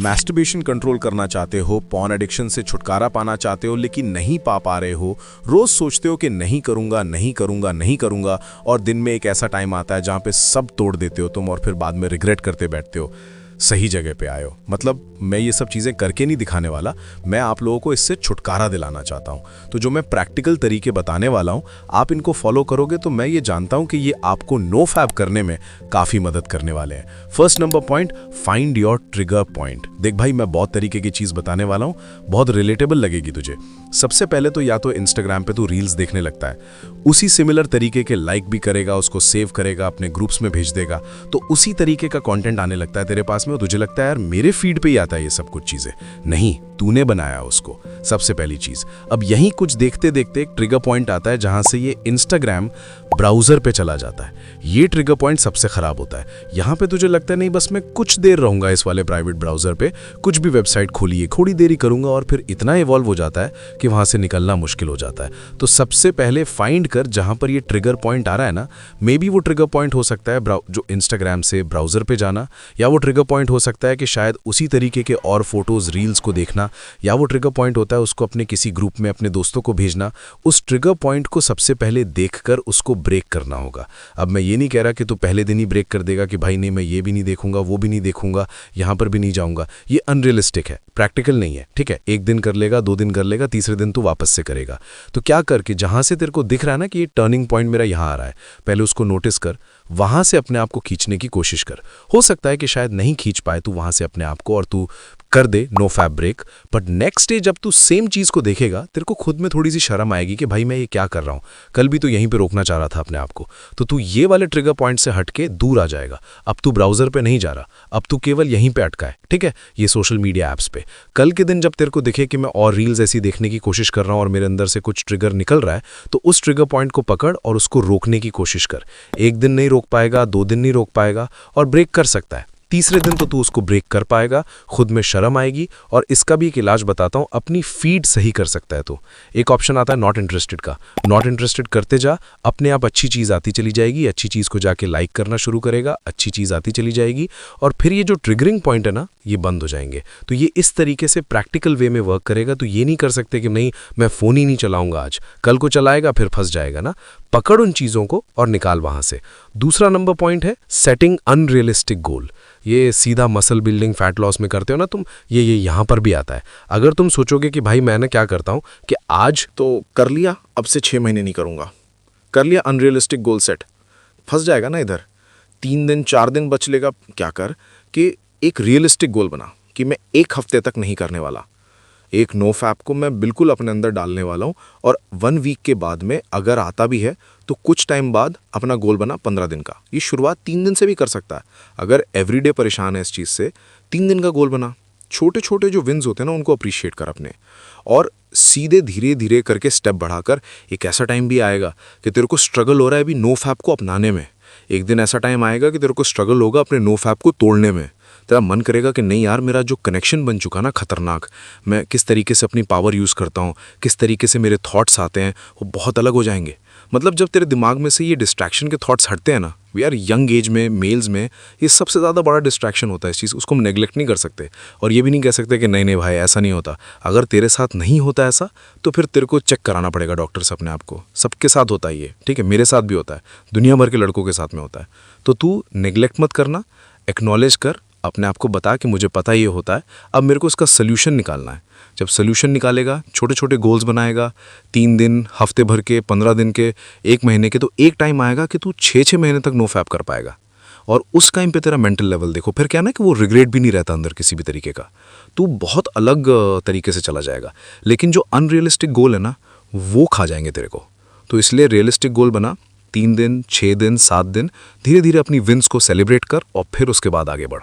Masturbation control करना चाहते हो, पॉर्न एडिक्शन से छुटकारा पाना चाहते हो लेकिन नहीं पा रहे हो, रोज सोचते हो कि नहीं करूंगा नहीं करूंगा नहीं करूंगा, और दिन में एक ऐसा टाइम आता है जहां पे सब तोड़ देते हो तुम और फिर बाद में रिग्रेट करते बैठते हो। सही जगह पे आए हो। मतलब मैं ये सब चीज़ें करके नहीं दिखाने वाला, मैं आप लोगों को इससे छुटकारा दिलाना चाहता हूँ। तो जो मैं प्रैक्टिकल तरीके बताने वाला हूँ, आप इनको फॉलो करोगे तो मैं ये जानता हूँ कि ये आपको नो फैब करने में काफ़ी मदद करने वाले हैं। First number point, find your trigger point. देख भाई, मैं बहुत तरीके की चीज़ बताने वाला हूँ, बहुत रिलेटेबल लगेगी तुझे। सबसे पहले तो या तो इंस्टाग्राम पे तू रील्स देखने लगता है, उसी सिमिलर तरीके के लाइक भी करेगा, उसको सेव करेगा, अपने ग्रुप्स में भेज देगा, तो उसी तरीके का कंटेंट आने लगता है तेरे पास में, और तुझे लगता है यार मेरे फीड पे ही आता है ये सब कुछ चीजें। नहीं, तूने बनाया उसको, सबसे पहली चीज। अब यहीं कुछ देखते देखते एक ट्रिगर पॉइंट आता है जहां से ये इंस्टाग्राम ब्राउजर पे चला जाता है। ये ट्रिगर पॉइंट सबसे खराब होता है। यहां पे तुझे लगता है नहीं बस मैं कुछ देर रहूंगा इस वाले प्राइवेट ब्राउजर पे, कुछ भी वेबसाइट खोलिए थोड़ी देर ही करूंगा, और फिर इतना इवॉल्व हो जाता है कि वहां से निकलना मुश्किल हो जाता है। तो सबसे पहले फाइंड कर जहां पर ये ट्रिगर पॉइंट आ रहा है ना, मे बी वो ट्रिगर पॉइंट हो सकता है जो इंस्टाग्राम से ब्राउजर पे जाना, या वो ट्रिगर पॉइंट हो सकता है कि शायद उसी तरीके के और फोटोज रील्स को देखना, या वो ट्रिगर पॉइंट होता है उसको अपने किसी ग्रुप में अपने दोस्तों को भेजना। उस ट्रिगर पॉइंट को सबसे पहले देखकर उसको ब्रेक करना होगा। अब मैं ये नहीं कह रहा कि तू पहले दिन ही ब्रेक कर देगा कि भाई नहीं मैं ये भी नहीं देखूंगा, वो भी नहीं देखूंगा, यहां पर भी नहीं जाऊंगा। ये अनरियलिस्टिक है, प्रैक्टिकल नहीं है। ठीक है, एक दिन कर लेगा, 2 दिन कर लेगा, तीसरे दिन तू वापस से करेगा। तो क्या कर कि जहां से तेरे को दिख रहा है ना कि ये टर्निंग पॉइंट मेरा यहां आ रहा है, पहले उसको नोटिस कर, वहां से अपने आप को खींचने की कोशिश कर। हो सकता है कि शायद नहीं खींच पाए तू वहां से अपने आप को, और तू कर दे no fab break, but next day जब तू सेम चीज को देखेगा तेरे को खुद में थोड़ी सी शर्म आएगी कि भाई मैं ये क्या कर रहा हूँ, कल भी तो यहीं पे रोकना चाह रहा था अपने आप को। तो तू ये वाले ट्रिगर पॉइंट से हटके दूर आ जाएगा। अब तू ब्राउजर पे नहीं जा रहा, अब तू केवल यहीं पे अटका है। ठीक है, ये सोशल मीडिया ऐप्स पे। कल के दिन जब तेरे को दिखे कि मैं और रील्स ऐसी देखने की कोशिश कर रहा हूँ और मेरे अंदर से कुछ ट्रिगर निकल रहा है, तो उस ट्रिगर पॉइंट को पकड़ और उसको रोकने की कोशिश कर। एक दिन नहीं रोक पाएगा, 2 दिन नहीं रोक पाएगा, और ब्रेक कर सकता है, तीसरे दिन तो तू उसको ब्रेक कर पाएगा। खुद में शर्म आएगी, और इसका भी एक इलाज बताता हूं, अपनी फीड सही कर सकता है। तो एक ऑप्शन आता है नॉट इंटरेस्टेड का, नॉट इंटरेस्टेड करते जा, अपने आप अच्छी चीज़ आती चली जाएगी, अच्छी चीज़ को जाके लाइक करना शुरू करेगा, अच्छी चीज़ आती चली जाएगी, और फिर ये जो ट्रिगरिंग पॉइंट है ना, ये बंद हो जाएंगे। तो ये इस तरीके से प्रैक्टिकल वे में वर्क करेगा। तो ये नहीं कर सकते कि नहीं मैं फ़ोन ही नहीं चलाऊंगा आज, कल को चलाएगा फिर फंस जाएगा ना। पकड़ उन चीज़ों को और निकाल वहाँ से। दूसरा नंबर पॉइंट है सेटिंग अनरियलिस्टिक गोल। ये सीधा मसल बिल्डिंग फैट लॉस में करते हो ना तुम, ये यहाँ पर भी आता है। अगर तुम सोचोगे कि भाई मैंने क्या करता हूँ कि आज तो कर लिया, अब से 6 महीने नहीं करूँगा, कर लिया अनरियलिस्टिक गोल सेट, फंस जाएगा ना इधर। 3 दिन 4 दिन बच लेगा। क्या कर कि एक रियलिस्टिक गोल बना कि मैं 1 हफ्ते तक नहीं करने वाला। एक नो फैप को मैं बिल्कुल अपने अंदर डालने वाला हूँ, और 1 वीक के बाद में अगर आता भी है तो कुछ टाइम बाद अपना गोल बना 15 दिन का। ये शुरुआत 3 दिन से भी कर सकता है। अगर एवरीडे परेशान है इस चीज़ से, 3 दिन का गोल बना। छोटे छोटे जो विन्स होते हैं ना, उनको अप्रिशिएट कर अपने, और सीधे धीरे धीरे करके स्टेप बढ़ाकर। एक ऐसा टाइम भी आएगा कि तेरे को स्ट्रगल हो रहा है अभी नो फैप को अपनाने में, एक दिन ऐसा टाइम आएगा कि तेरे को स्ट्रगल होगा अपने नो फैप को तोड़ने में। तेरा मन करेगा कि नहीं यार, मेरा जो कनेक्शन बन चुका ना खतरनाक, मैं किस तरीके से अपनी पावर यूज़ करता हूँ, किस तरीके से मेरे थॉट्स आते हैं, वो बहुत अलग हो जाएंगे। मतलब जब तेरे दिमाग में से ये डिस्ट्रैक्शन के थॉट्स हटते हैं ना, वी आर यंग एज में मेल्स में ये सबसे ज़्यादा बड़ा डिस्ट्रैक्शन होता है। इस चीज़ उसको हम नेग्लेक्ट नहीं कर सकते, और ये भी नहीं कह सकते कि नहीं नहीं भाई ऐसा नहीं होता। अगर तेरे साथ नहीं होता ऐसा, तो फिर तेरे को चेक कराना पड़ेगा डॉक्टर से अपने आप को। सबके साथ होता है ये, ठीक है, मेरे साथ भी होता है, दुनिया भर के लड़कों के साथ में होता है। तो तू नेग्लेक्ट मत करना, एक्नॉलेज कर, अपने आप को बता कि मुझे पता ये होता है, अब मेरे को इसका सोल्यूशन निकालना है। जब सोल्यूशन निकालेगा, छोटे छोटे गोल्स बनाएगा, 3 दिन, हफ्ते भर के, 15 दिन के, 1 महीने के, तो एक टाइम आएगा कि तू 6 महीने तक नो फैप कर पाएगा। और उस टाइम पे तेरा मेंटल लेवल देखो, फिर क्या ना कि वो रिग्रेट भी नहीं रहता अंदर किसी भी तरीके का। तू बहुत अलग तरीके से चला जाएगा। लेकिन जो अनरियलिस्टिक गोल है ना, वो खा जाएंगे तेरे को। तो इसलिए रियलिस्टिक गोल बना, 3 दिन, 6 दिन, 7 दिन, धीरे धीरे अपनी विन्स को सेलिब्रेट कर, और फिर उसके बाद आगे बढ़।